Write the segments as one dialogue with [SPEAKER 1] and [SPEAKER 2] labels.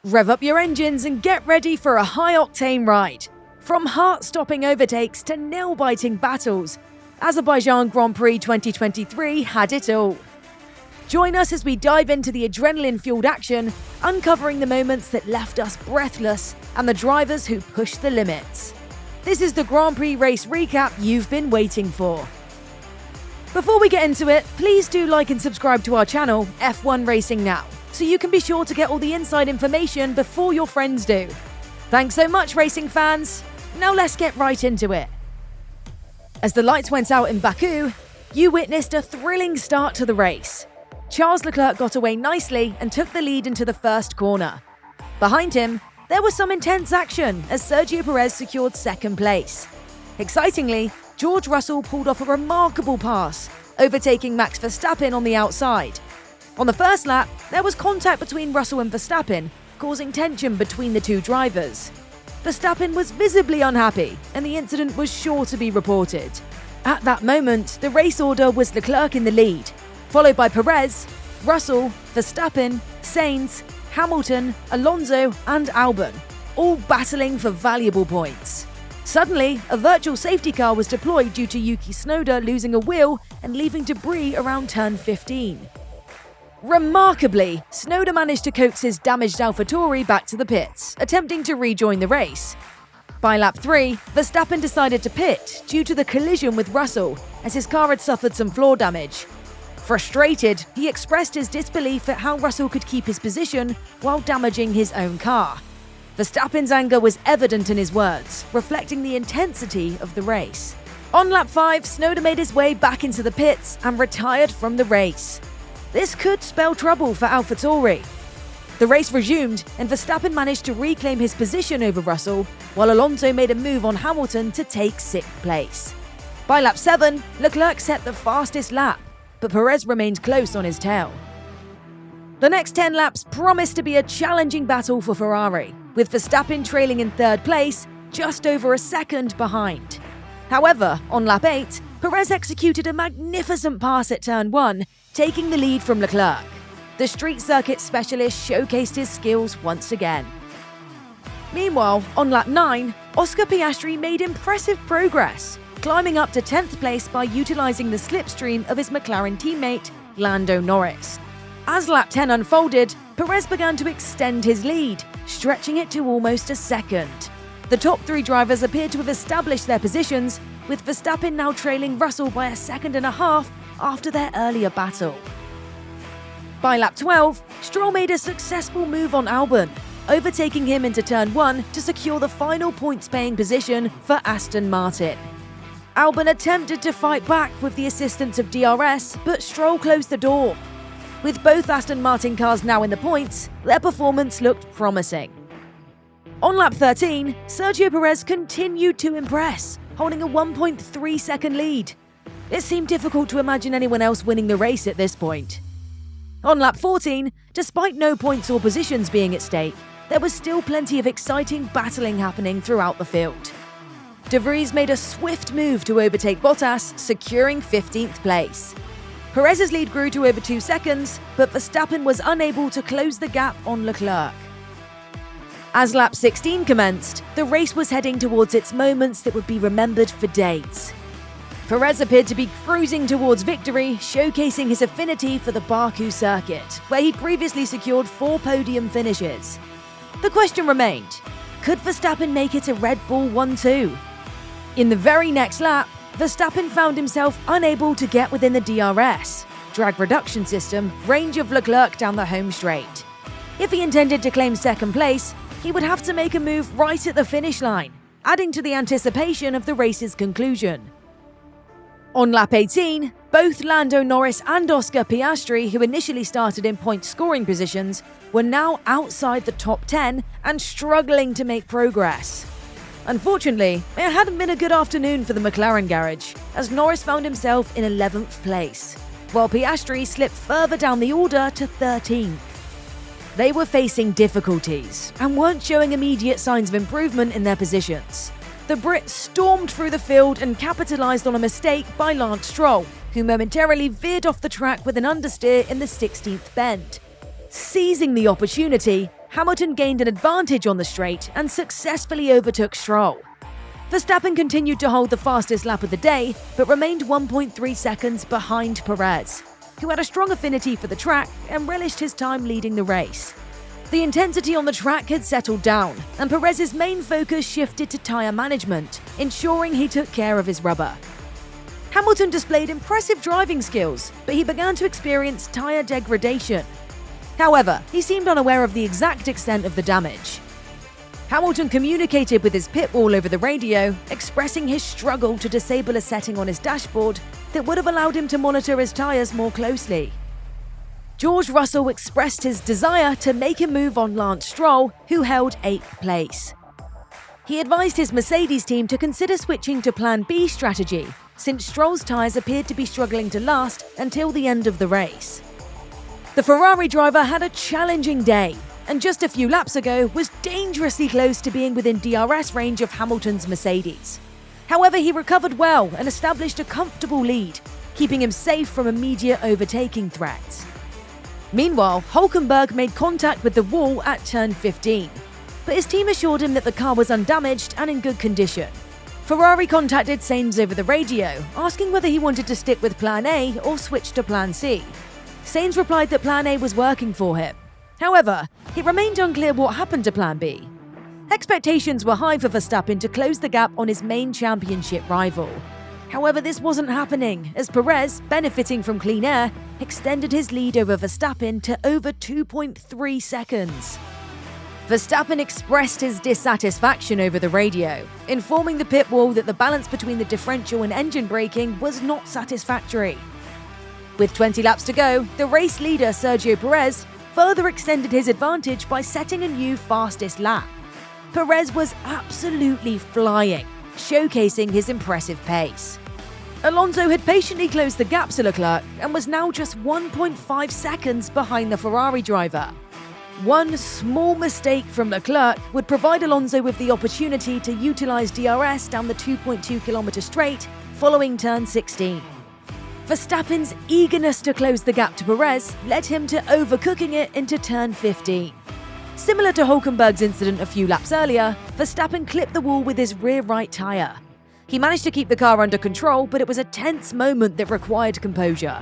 [SPEAKER 1] Rev up your engines and get ready for a high-octane ride. From heart-stopping overtakes to nail-biting battles, Azerbaijan Grand Prix 2023 had it all. Join us as we dive into the adrenaline-fueled action, uncovering the moments that left us breathless and the drivers who pushed the limits. This is the Grand Prix Race Recap you've been waiting for. Before we get into it, please do like and subscribe to our channel, F1 Racing Now, so you can be sure to get all the inside information before your friends do. Thanks so much, racing fans! Now let's get right into it. As the lights went out in Baku, you witnessed a thrilling start to the race. Charles Leclerc got away nicely and took the lead into the first corner. Behind him, there was some intense action as Sergio Perez secured second place. Excitingly, George Russell pulled off a remarkable pass, overtaking Max Verstappen on the outside. On the first lap, there was contact between Russell and Verstappen, causing tension between the two drivers. Verstappen was visibly unhappy, and the incident was sure to be reported. At that moment, the race order was Leclerc in the lead, followed by Perez, Russell, Verstappen, Sainz, Hamilton, Alonso, and Albon, all battling for valuable points. Suddenly, a virtual safety car was deployed due to Yuki Tsunoda losing a wheel and leaving debris around turn 15. Remarkably, Tsunoda managed to coax his damaged AlphaTauri back to the pits, attempting to rejoin the race. By lap 3, Verstappen decided to pit due to the collision with Russell, as his car had suffered some floor damage. Frustrated, he expressed his disbelief at how Russell could keep his position while damaging his own car. Verstappen's anger was evident in his words, reflecting the intensity of the race. On lap 5, Tsunoda made his way back into the pits and retired from the race. This could spell trouble for AlphaTauri. The race resumed, and Verstappen managed to reclaim his position over Russell, while Alonso made a move on Hamilton to take 6th place. By lap 7, Leclerc set the fastest lap, but Perez remained close on his tail. The next 10 laps promised to be a challenging battle for Ferrari, with Verstappen trailing in 3rd place, just over a second behind. However, on lap 8, Perez executed a magnificent pass at turn 1, taking the lead from Leclerc. The street circuit specialist showcased his skills once again. Meanwhile, on lap 9, Oscar Piastri made impressive progress, climbing up to 10th place by utilizing the slipstream of his McLaren teammate, Lando Norris. As lap 10 unfolded, Perez began to extend his lead, stretching it to almost a second. The top 3 drivers appeared to have established their positions, with Verstappen now trailing Russell by a second and a half after their earlier battle. By lap 12, Stroll made a successful move on Albon, overtaking him into turn 1 to secure the final points-paying position for Aston Martin. Albon attempted to fight back with the assistance of DRS, but Stroll closed the door. With both Aston Martin cars now in the points, their performance looked promising. On lap 13, Sergio Perez continued to impress, holding a 1.3-second lead. It seemed difficult to imagine anyone else winning the race at this point. On lap 14, despite no points or positions being at stake, there was still plenty of exciting battling happening throughout the field. De Vries made a swift move to overtake Bottas, securing 15th place. Perez's lead grew to over 2 seconds, but Verstappen was unable to close the gap on Leclerc. As lap 16 commenced, the race was heading towards its moments that would be remembered for days. Perez appeared to be cruising towards victory, showcasing his affinity for the Baku circuit, where he'd previously secured 4 podium finishes. The question remained, could Verstappen make it a Red Bull 1-2? In the very next lap, Verstappen found himself unable to get within the DRS, drag reduction system, range of Leclerc down the home straight. If he intended to claim second place, he would have to make a move right at the finish line, adding to the anticipation of the race's conclusion. On lap 18, both Lando Norris and Oscar Piastri, who initially started in point-scoring positions, were now outside the top 10 and struggling to make progress. Unfortunately, it hadn't been a good afternoon for the McLaren garage, as Norris found himself in 11th place, while Piastri slipped further down the order to 13th. They were facing difficulties and weren't showing immediate signs of improvement in their positions. The Brit stormed through the field and capitalised on a mistake by Lance Stroll, who momentarily veered off the track with an understeer in the 16th bend. Seizing the opportunity, Hamilton gained an advantage on the straight and successfully overtook Stroll. Verstappen continued to hold the fastest lap of the day, but remained 1.3 seconds behind Perez, who had a strong affinity for the track and relished his time leading the race. The intensity on the track had settled down, and Perez's main focus shifted to tyre management, ensuring he took care of his rubber. Hamilton displayed impressive driving skills, but he began to experience tyre degradation. However, he seemed unaware of the exact extent of the damage. Hamilton communicated with his pit wall over the radio, expressing his struggle to disable a setting on his dashboard that would have allowed him to monitor his tyres more closely. George Russell expressed his desire to make a move on Lance Stroll, who held 8th place. He advised his Mercedes team to consider switching to Plan B strategy, since Stroll's tyres appeared to be struggling to last until the end of the race. The Ferrari driver had a challenging day, and just a few laps ago was dangerously close to being within DRS range of Hamilton's Mercedes. However, he recovered well and established a comfortable lead, keeping him safe from immediate overtaking threats. Meanwhile, Hülkenberg made contact with the wall at turn 15, but his team assured him that the car was undamaged and in good condition. Ferrari contacted Sainz over the radio, asking whether he wanted to stick with Plan A or switch to Plan C. Sainz replied that Plan A was working for him. However, it remained unclear what happened to Plan B. Expectations were high for Verstappen to close the gap on his main championship rival. However, this wasn't happening, as Perez, benefiting from clean air, extended his lead over Verstappen to over 2.3 seconds. Verstappen expressed his dissatisfaction over the radio, informing the pit wall that the balance between the differential and engine braking was not satisfactory. With 20 laps to go, the race leader Sergio Perez further extended his advantage by setting a new fastest lap. Perez was absolutely flying, showcasing his impressive pace. Alonso had patiently closed the gap to Leclerc and was now just 1.5 seconds behind the Ferrari driver. One small mistake from Leclerc would provide Alonso with the opportunity to utilize DRS down the 2.2-kilometer straight following turn 16. Verstappen's eagerness to close the gap to Perez led him to overcooking it into turn 15. Similar to Hülkenberg's incident a few laps earlier, Verstappen clipped the wall with his rear right tyre. He managed to keep the car under control, but it was a tense moment that required composure.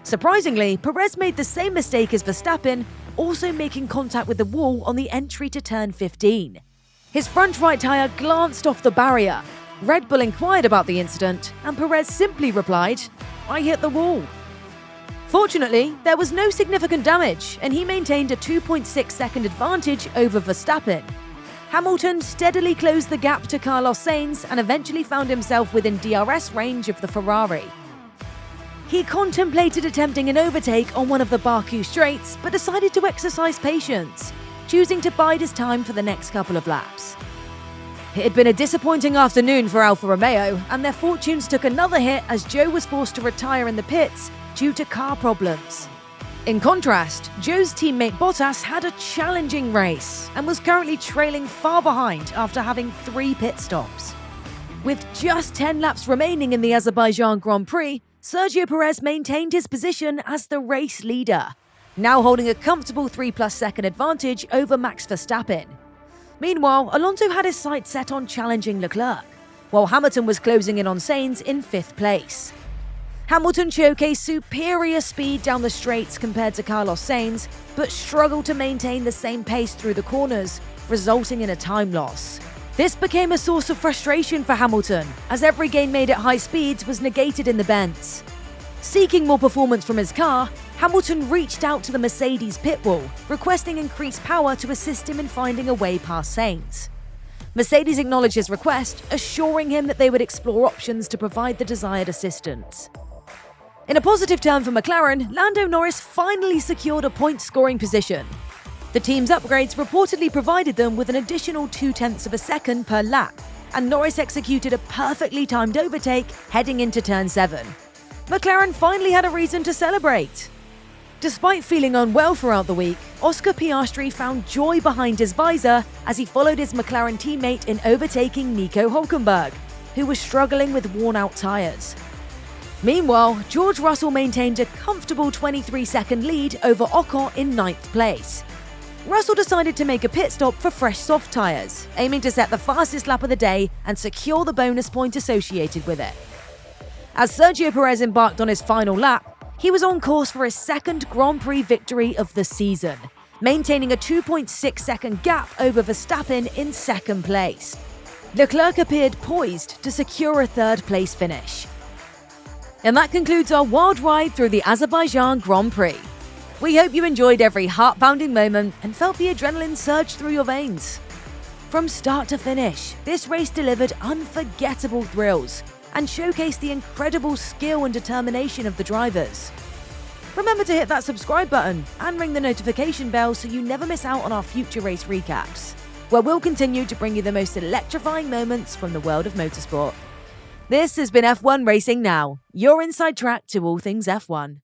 [SPEAKER 1] Surprisingly, Perez made the same mistake as Verstappen, also making contact with the wall on the entry to turn 15. His front right tyre glanced off the barrier. Red Bull inquired about the incident, and Perez simply replied, "I hit the wall." Fortunately, there was no significant damage, and he maintained a 2.6-second advantage over Verstappen. Hamilton steadily closed the gap to Carlos Sainz and eventually found himself within DRS range of the Ferrari. He contemplated attempting an overtake on one of the Baku straights, but decided to exercise patience, choosing to bide his time for the next couple of laps. It had been a disappointing afternoon for Alfa Romeo, and their fortunes took another hit as Joe was forced to retire in the pits due to car problems. In contrast, Joe's teammate Bottas had a challenging race and was currently trailing far behind after having 3 pit stops. With just 10 laps remaining in the Azerbaijan Grand Prix, Sergio Perez maintained his position as the race leader, now holding a comfortable 3+ second advantage over Max Verstappen. Meanwhile, Alonso had his sights set on challenging Leclerc, while Hamilton was closing in on Sainz in 5th place. Hamilton showcased superior speed down the straights compared to Carlos Sainz, but struggled to maintain the same pace through the corners, resulting in a time loss. This became a source of frustration for Hamilton, as every gain made at high speeds was negated in the bends. Seeking more performance from his car, Hamilton reached out to the Mercedes pit wall, requesting increased power to assist him in finding a way past Sainz. Mercedes acknowledged his request, assuring him that they would explore options to provide the desired assistance. In a positive turn for McLaren, Lando Norris finally secured a point-scoring position. The team's upgrades reportedly provided them with an additional 0.2 of a second per lap, and Norris executed a perfectly timed overtake heading into turn 7. McLaren finally had a reason to celebrate. Despite feeling unwell throughout the week, Oscar Piastri found joy behind his visor as he followed his McLaren teammate in overtaking Nico Hülkenberg, who was struggling with worn-out tyres. Meanwhile, George Russell maintained a comfortable 23-second lead over Ocon in 9th place. Russell decided to make a pit stop for fresh soft tyres, aiming to set the fastest lap of the day and secure the bonus point associated with it. As Sergio Perez embarked on his final lap, he was on course for his second Grand Prix victory of the season, maintaining a 2.6-second gap over Verstappen in 2nd place. Leclerc appeared poised to secure a 3rd place finish. And that concludes our wild ride through the Azerbaijan Grand Prix. We hope you enjoyed every heart-pounding moment and felt the adrenaline surge through your veins. From start to finish, this race delivered unforgettable thrills and showcased the incredible skill and determination of the drivers. Remember to hit that subscribe button and ring the notification bell so you never miss out on our future race recaps, where we'll continue to bring you the most electrifying moments from the world of motorsport. This has been F1 Racing Now, your inside track to all things F1.